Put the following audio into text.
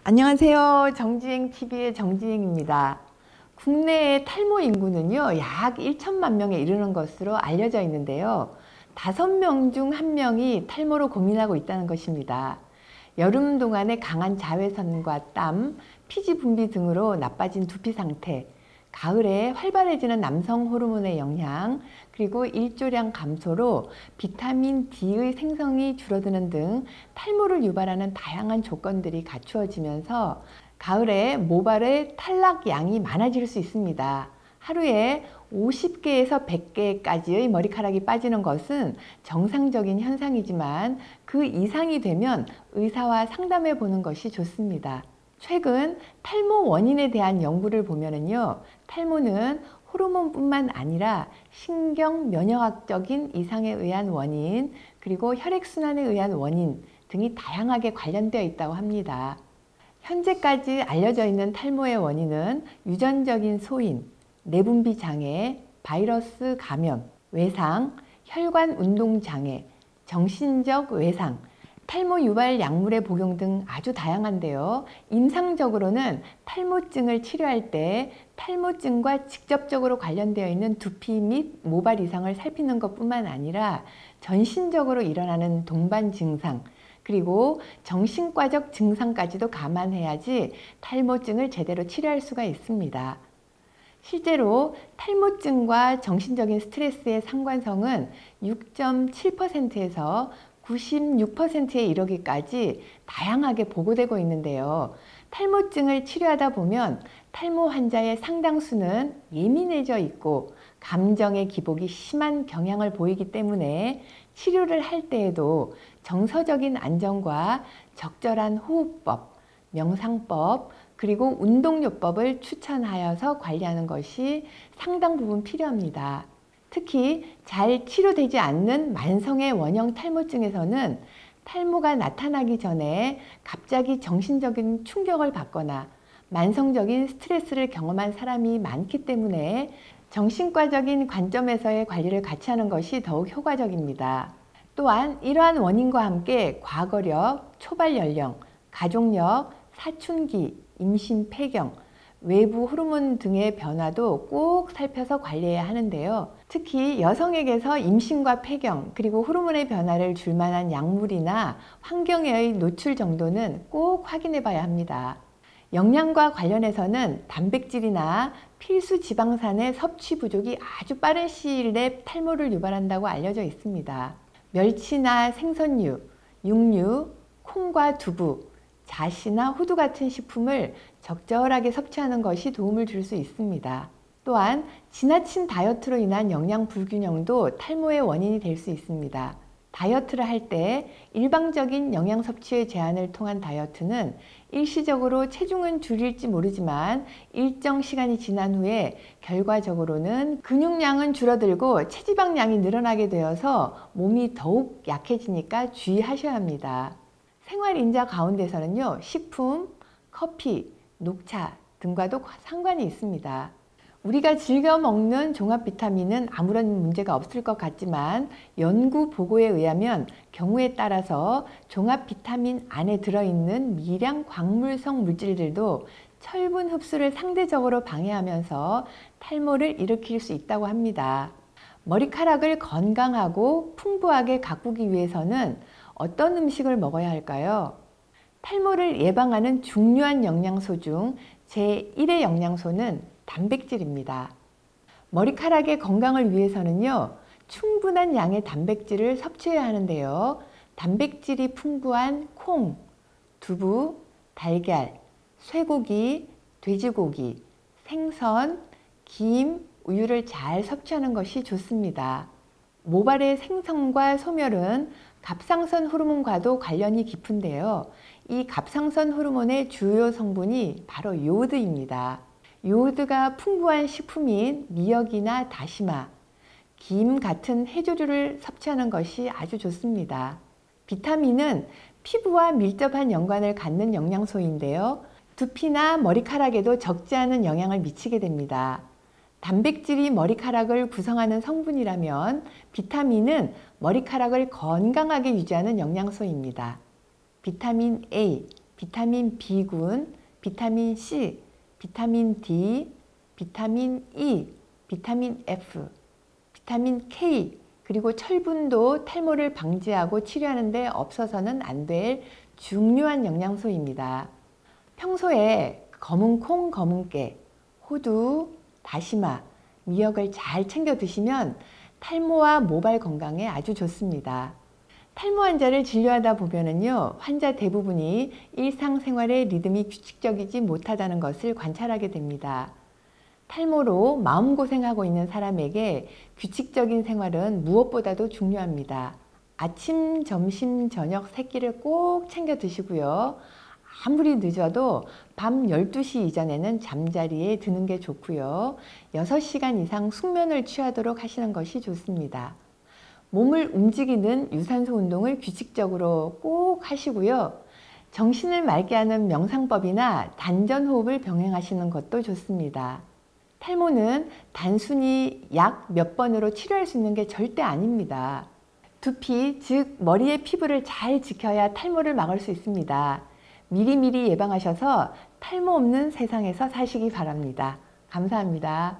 안녕하세요. 정지행TV의 정지행입니다. 국내의 탈모 인구는요, 약 1천만 명에 이르는 것으로 알려져 있는데요. 5명 중 1명이 탈모로 고민하고 있다는 것입니다. 여름 동안의 강한 자외선과 땀, 피지 분비 등으로 나빠진 두피 상태, 가을에 활발해지는 남성 호르몬의 영향, 그리고 일조량 감소로 비타민 D의 생성이 줄어드는 등 탈모를 유발하는 다양한 조건들이 갖추어지면서 가을에 모발의 탈락 양이 많아질 수 있습니다. 하루에 50개에서 100개까지의 머리카락이 빠지는 것은 정상적인 현상이지만 그 이상이 되면 의사와 상담해 보는 것이 좋습니다. 최근 탈모 원인에 대한 연구를 보면은요, 탈모는 호르몬뿐만 아니라 신경 면역학적인 이상에 의한 원인, 그리고 혈액순환에 의한 원인 등이 다양하게 관련되어 있다고 합니다. 현재까지 알려져 있는 탈모의 원인은 유전적인 소인, 내분비 장애, 바이러스 감염, 외상, 혈관 운동 장애, 정신적 외상, 탈모 유발 약물의 복용 등 아주 다양한데요. 임상적으로는 탈모증을 치료할 때 탈모증과 직접적으로 관련되어 있는 두피 및 모발 이상을 살피는 것뿐만 아니라 전신적으로 일어나는 동반 증상, 그리고 정신과적 증상까지도 감안해야지 탈모증을 제대로 치료할 수가 있습니다. 실제로 탈모증과 정신적인 스트레스의 상관성은 6.7%에서 96%에 이르기까지 다양하게 보고되고 있는데요. 탈모증을 치료하다 보면 탈모 환자의 상당수는 예민해져 있고 감정의 기복이 심한 경향을 보이기 때문에 치료를 할 때에도 정서적인 안정과 적절한 호흡법, 명상법, 그리고 운동요법을 추천하여서 관리하는 것이 상당 부분 필요합니다. 특히 잘 치료되지 않는 만성의 원형 탈모증에서는 탈모가 나타나기 전에 갑자기 정신적인 충격을 받거나 만성적인 스트레스를 경험한 사람이 많기 때문에 정신과적인 관점에서의 관리를 같이 하는 것이 더욱 효과적입니다. 또한 이러한 원인과 함께 과거력, 초발 연령, 가족력, 사춘기, 임신 폐경, 외부 호르몬 등의 변화도 꼭 살펴서 관리해야 하는데요. 특히 여성에게서 임신과 폐경, 그리고 호르몬의 변화를 줄 만한 약물이나 환경의 노출 정도는 꼭 확인해 봐야 합니다. 영양과 관련해서는 단백질이나 필수 지방산의 섭취 부족이 아주 빠른 시일 내 탈모를 유발한다고 알려져 있습니다. 멸치나 생선류, 육류, 콩과 두부, 자시나 호두 같은 식품을 적절하게 섭취하는 것이 도움을 줄 수 있습니다. 또한 지나친 다이어트로 인한 영양 불균형도 탈모의 원인이 될 수 있습니다. 다이어트를 할 때 일방적인 영양 섭취의 제한을 통한 다이어트는 일시적으로 체중은 줄일지 모르지만 일정 시간이 지난 후에 결과적으로는 근육량은 줄어들고 체지방량이 늘어나게 되어서 몸이 더욱 약해지니까 주의하셔야 합니다. 생활인자 가운데서는요, 식품, 커피, 녹차 등과도 상관이 있습니다. 우리가 즐겨 먹는 종합 비타민은 아무런 문제가 없을 것 같지만 연구 보고에 의하면 경우에 따라서 종합 비타민 안에 들어있는 미량 광물성 물질들도 철분 흡수를 상대적으로 방해하면서 탈모를 일으킬 수 있다고 합니다. 머리카락을 건강하고 풍부하게 가꾸기 위해서는 어떤 음식을 먹어야 할까요? 탈모를 예방하는 중요한 영양소 중 제1의 영양소는 단백질입니다. 머리카락의 건강을 위해서는요, 충분한 양의 단백질을 섭취해야 하는데요. 단백질이 풍부한 콩, 두부, 달걀, 쇠고기, 돼지고기, 생선, 김, 우유를 잘 섭취하는 것이 좋습니다. 모발의 생성과 소멸은 갑상선 호르몬과도 관련이 깊은데요. 이 갑상선 호르몬의 주요 성분이 바로 요오드입니다. 요오드가 풍부한 식품인 미역이나 다시마, 김 같은 해조류를 섭취하는 것이 아주 좋습니다. 비타민은 피부와 밀접한 연관을 갖는 영양소인데요. 두피나 머리카락에도 적지 않은 영향을 미치게 됩니다. 단백질이 머리카락을 구성하는 성분이라면 비타민은 머리카락을 건강하게 유지하는 영양소입니다. 비타민 A, 비타민 B군, 비타민 C, 비타민 D, 비타민 E, 비타민 F, 비타민 K, 그리고 철분도 탈모를 방지하고 치료하는 데 없어서는 안 될 중요한 영양소입니다. 평소에 검은 콩, 검은 깨, 호두, 다시마, 미역을 잘 챙겨 드시면 탈모와 모발 건강에 아주 좋습니다. 탈모 환자를 진료하다 보면은요, 환자 대부분이 일상생활의 리듬이 규칙적이지 못하다는 것을 관찰하게 됩니다. 탈모로 마음고생하고 있는 사람에게 규칙적인 생활은 무엇보다도 중요합니다. 아침, 점심, 저녁 세 끼를 꼭 챙겨 드시고요. 아무리 늦어도 밤 12시 이전에는 잠자리에 드는 게 좋고요. 6시간 이상 숙면을 취하도록 하시는 것이 좋습니다. 몸을 움직이는 유산소 운동을 규칙적으로 꼭 하시고요. 정신을 맑게 하는 명상법이나 단전호흡을 병행하시는 것도 좋습니다. 탈모는 단순히 약 몇 번으로 치료할 수 있는 게 절대 아닙니다. 두피, 즉 머리의 피부를 잘 지켜야 탈모를 막을 수 있습니다. 미리미리 예방하셔서 탈모 없는 세상에서 사시기 바랍니다. 감사합니다.